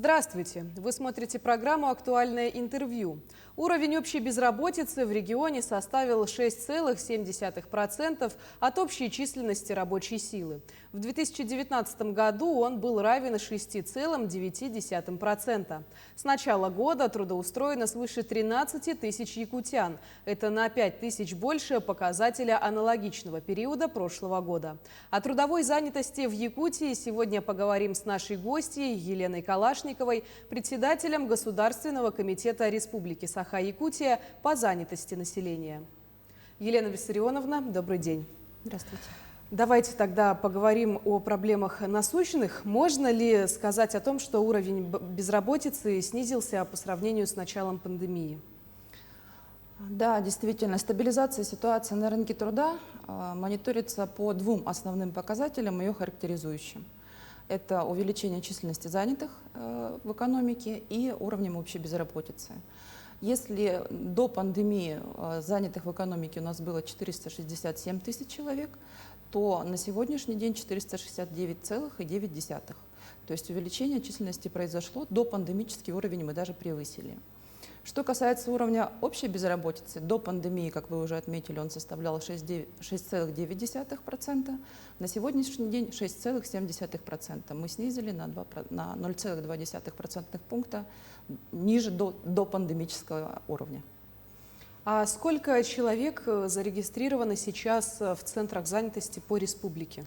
Здравствуйте! Вы смотрите программу «Актуальное интервью». Уровень общей безработицы в регионе составил 6,7% от общей численности рабочей силы. В 2019 году он был равен 6,9%. С начала года трудоустроено свыше 13 тысяч якутян. Это на 5 тысяч больше показателя аналогичного периода прошлого года. О трудовой занятости в Якутии сегодня поговорим с нашей гостьей Еленой Калашниковой, председателем Государственного комитета Республики Саха-Якутия по занятости населения. Елена Виссарионовна, добрый день. Здравствуйте. Давайте тогда поговорим о проблемах насущных. Можно ли сказать о том, что уровень безработицы снизился по сравнению с началом пандемии? Да, действительно, стабилизация ситуации на рынке труда мониторится по двум основным показателям, ее характеризующим. Это увеличение численности занятых в экономике и уровнем общей безработицы. Если до пандемии занятых в экономике у нас было 467 тысяч человек, то на сегодняшний день 469,9. То есть увеличение численности произошло, до пандемический уровень мы даже превысили. Что касается уровня общей безработицы, до пандемии, как вы уже отметили, он составлял 6,9%, на сегодняшний день 6,7%. Мы снизили на 0,2% пункта ниже до пандемического уровня. А сколько человек зарегистрировано сейчас в центрах занятости по республике?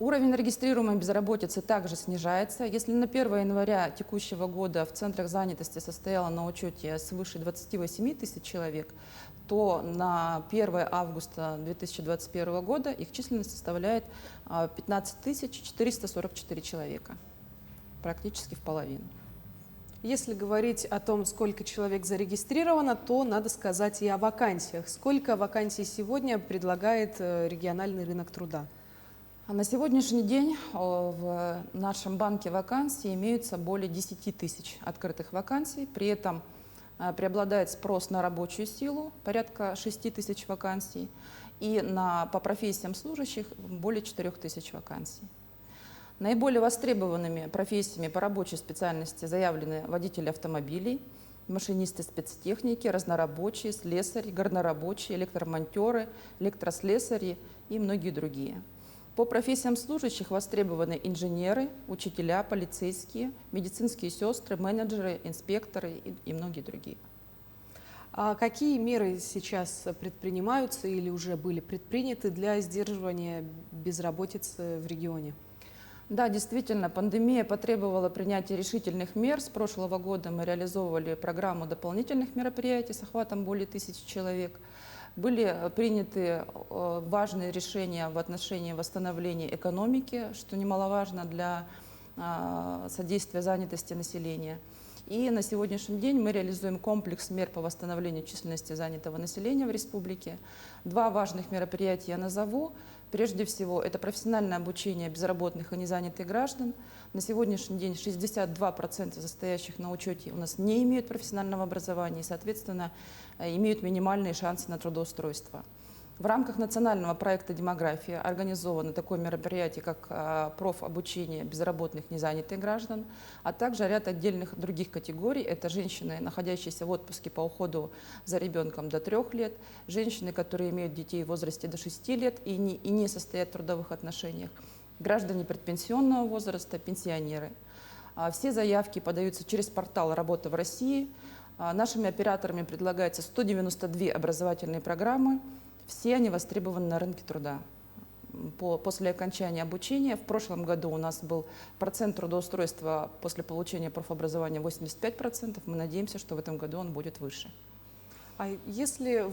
Уровень регистрируемой безработицы также снижается. Если на 1 января текущего года в центрах занятости состояло на учете свыше 28 тысяч человек, то на 1 августа 2021 года их численность составляет 15 444 человека, практически в половину. Если говорить о том, сколько человек зарегистрировано, то надо сказать и о вакансиях. Сколько вакансий сегодня предлагает региональный рынок труда? На сегодняшний день в нашем банке вакансий имеются более 10 тысяч открытых вакансий. При этом преобладает спрос на рабочую силу, порядка 6 тысяч вакансий, и по профессиям служащих более 4 тысяч вакансий. Наиболее востребованными профессиями по рабочей специальности заявлены водители автомобилей, машинисты спецтехники, разнорабочие, слесари, горнорабочие, электромонтеры, электрослесари и многие другие. По профессиям служащих востребованы инженеры, учителя, полицейские, медицинские сестры, менеджеры, инспекторы и многие другие. А какие меры сейчас предпринимаются или уже были предприняты для сдерживания безработицы в регионе? Да, действительно, пандемия потребовала принятия решительных мер. С прошлого года мы реализовывали программу дополнительных мероприятий с охватом более 1000 человек. Были приняты важные решения в отношении восстановления экономики, что немаловажно для содействия занятости населения. И на сегодняшний день мы реализуем комплекс мер по восстановлению численности занятого населения в республике. Два важных мероприятия я назову. Прежде всего, это профессиональное обучение безработных и незанятых граждан. На сегодняшний день 62% состоящих на учете у нас не имеют профессионального образования и, соответственно, имеют минимальные шансы на трудоустройство. В рамках национального проекта «Демография» организовано такое мероприятие, как профобучение безработных незанятых граждан, а также ряд отдельных других категорий. Это женщины, находящиеся в отпуске по уходу за ребенком до 3 лет, женщины, которые имеют детей в возрасте до 6 лет и не состоят в трудовых отношениях, граждане предпенсионного возраста, пенсионеры. Все заявки подаются через портал «Работа в России». Нашими операторами предлагается 192 образовательные программы. Все они востребованы на рынке труда. После окончания обучения в прошлом году у нас был процент трудоустройства после получения профобразования 85%. Мы надеемся, что в этом году он будет выше. А если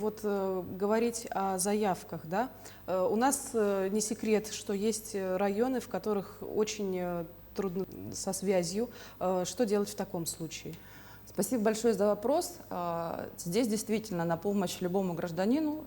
говорить о заявках, да, у нас не секрет, что есть районы, в которых очень трудно со связью. Что делать в таком случае? Спасибо большое за вопрос. Здесь действительно на помощь любому гражданину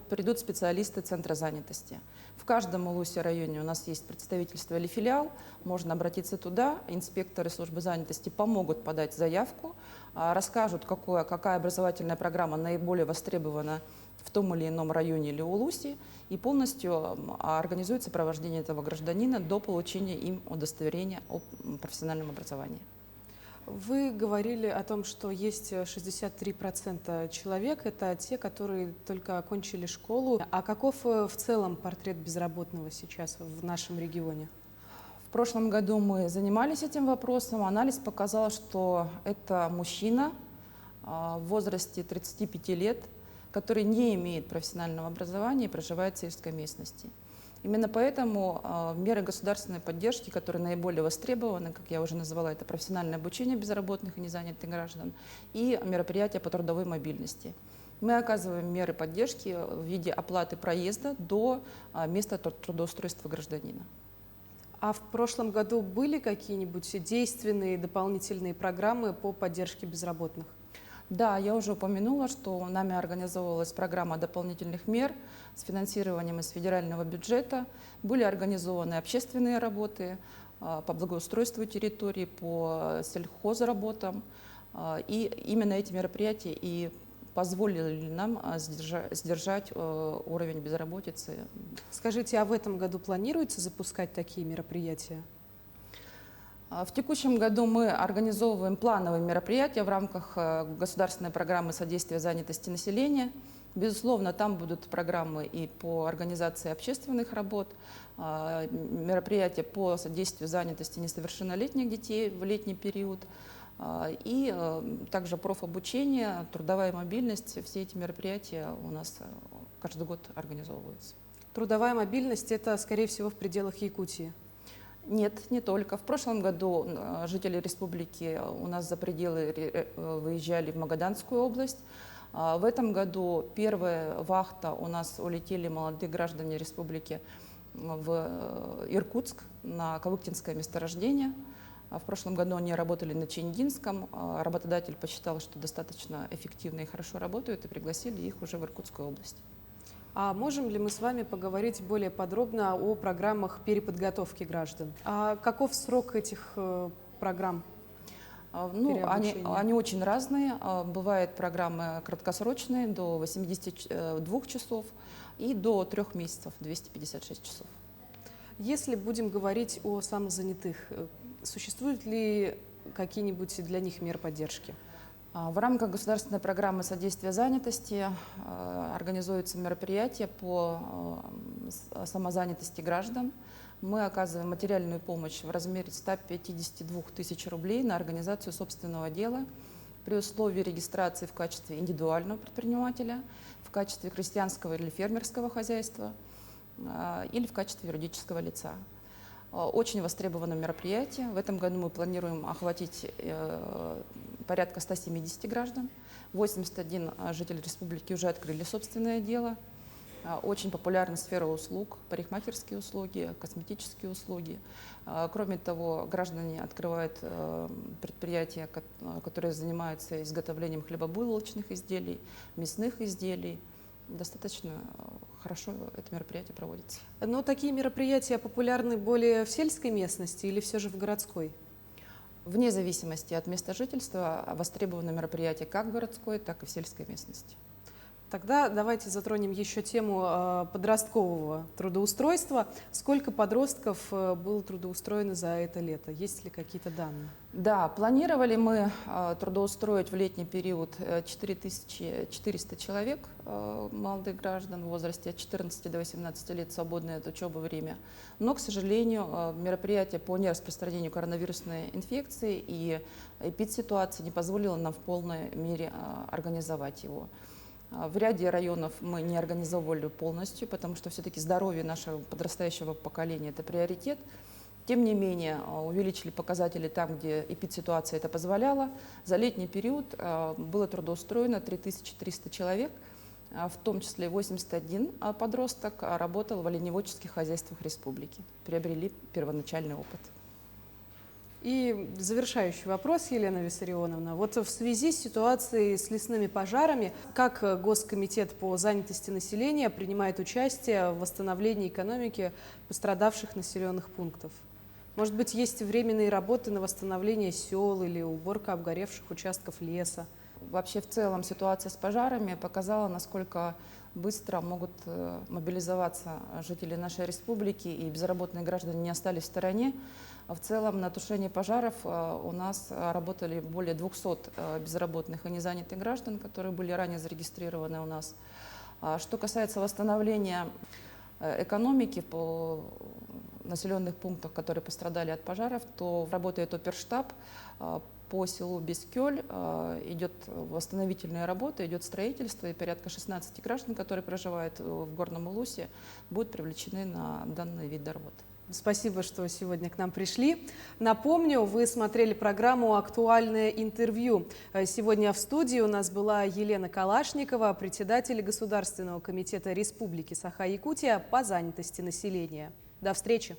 придут специалисты Центра занятости. В каждом Улусе районе у нас есть представительство или филиал, можно обратиться туда, инспекторы службы занятости помогут подать заявку, расскажут, какая образовательная программа наиболее востребована в том или ином районе или Улусе, и полностью организует сопровождение этого гражданина до получения им удостоверения о профессиональном образовании. Вы говорили о том, что есть 63% человек, это те, которые только окончили школу. А каков в целом портрет безработного сейчас в нашем регионе? В прошлом году мы занимались этим вопросом. Анализ показал, что это мужчина в возрасте 35 лет, который не имеет профессионального образования и проживает в сельской местности. Именно поэтому меры государственной поддержки, которые наиболее востребованы, как я уже назвала, это профессиональное обучение безработных и незанятых граждан и мероприятия по трудовой мобильности. Мы оказываем меры поддержки в виде оплаты проезда до места трудоустройства гражданина. А в прошлом году были какие-нибудь действенные дополнительные программы по поддержке безработных? Да, я уже упомянула, что нами организовывалась программа дополнительных мер с финансированием из федерального бюджета. Были организованы общественные работы по благоустройству территории, по сельхозработам. И именно эти мероприятия и позволили нам сдержать уровень безработицы. Скажите, а в этом году планируется запускать такие мероприятия? В текущем году мы организовываем плановые мероприятия в рамках государственной программы содействия занятости населения. Безусловно, там будут программы и по организации общественных работ, мероприятия по содействию занятости несовершеннолетних детей в летний период, и также профобучение, трудовая мобильность. Все эти мероприятия у нас каждый год организовываются. Трудовая мобильность – это, скорее всего, в пределах Якутии? Нет, не только. В прошлом году жители республики у нас за пределы выезжали в Магаданскую область. В этом году первая вахта у нас улетели молодые граждане республики в Иркутск на Кавыктинское месторождение. В прошлом году они работали на Чингинском. Работодатель посчитал, что достаточно эффективно и хорошо работают, и пригласили их уже в Иркутскую область. А можем ли мы с вами поговорить более подробно о программах переподготовки граждан? А каков срок этих программ? Они очень разные. Бывают программы краткосрочные до 82 часов и до 3 месяцев 256 часов. Если будем говорить о самозанятых, существуют ли какие-нибудь для них меры поддержки? В рамках государственной программы содействия занятости организуются мероприятия по самозанятости граждан. Мы оказываем материальную помощь в размере 152 тысяч рублей на организацию собственного дела при условии регистрации в качестве индивидуального предпринимателя, в качестве крестьянского или фермерского хозяйства или в качестве юридического лица. Очень востребовано мероприятие. В этом году мы планируем охватить порядка 170 граждан. 81 житель республики уже открыли собственное дело. Очень популярна сфера услуг, парикмахерские услуги, косметические услуги. Кроме того, граждане открывают предприятия, которые занимаются изготовлением хлебобулочных изделий, мясных изделий. Достаточно хорошо это мероприятие проводится. Но такие мероприятия популярны более в сельской местности или все же в городской? Вне зависимости от места жительства востребованы мероприятия как в городской, так и в сельской местности. Тогда давайте затронем еще тему подросткового трудоустройства. Сколько подростков было трудоустроено за это лето? Есть ли какие-то данные? Да, планировали мы трудоустроить в летний период 4400 человек, молодых граждан в возрасте от 14 до 18 лет, свободное от учебы время. Но, к сожалению, мероприятие по нераспространению коронавирусной инфекции и эпидситуации не позволило нам в полной мере организовать его. В ряде районов мы не организовывали полностью, потому что все-таки здоровье нашего подрастающего поколения – это приоритет. Тем не менее, увеличили показатели там, где эпидситуация это позволяла. За летний период было трудоустроено 3300 человек, в том числе 81 подросток работал в оленеводческих хозяйствах республики, приобрели первоначальный опыт. И завершающий вопрос, Елена Виссарионовна. Вот в связи с ситуацией с лесными пожарами, как Госкомитет по занятости населения принимает участие в восстановлении экономики пострадавших населенных пунктов? Может быть, есть временные работы на восстановление сел или уборка обгоревших участков леса? Вообще, в целом, ситуация с пожарами показала, насколько быстро могут мобилизоваться жители нашей республики, и безработные граждане не остались в стороне. В целом на тушение пожаров у нас работали более 200 безработных и незанятых граждан, которые были ранее зарегистрированы у нас. Что касается восстановления экономики по населенных пунктах, которые пострадали от пожаров, то работает оперштаб. По селу Бескёль идет восстановительная работа, идет строительство, и порядка 16 граждан, которые проживают в Горном Улусе, будут привлечены на данный вид работы. Спасибо, что сегодня к нам пришли. Напомню, вы смотрели программу «Актуальное интервью». Сегодня в студии у нас была Елена Калашникова, председатель Государственного комитета Республики Саха-Якутия по занятости населения. До встречи!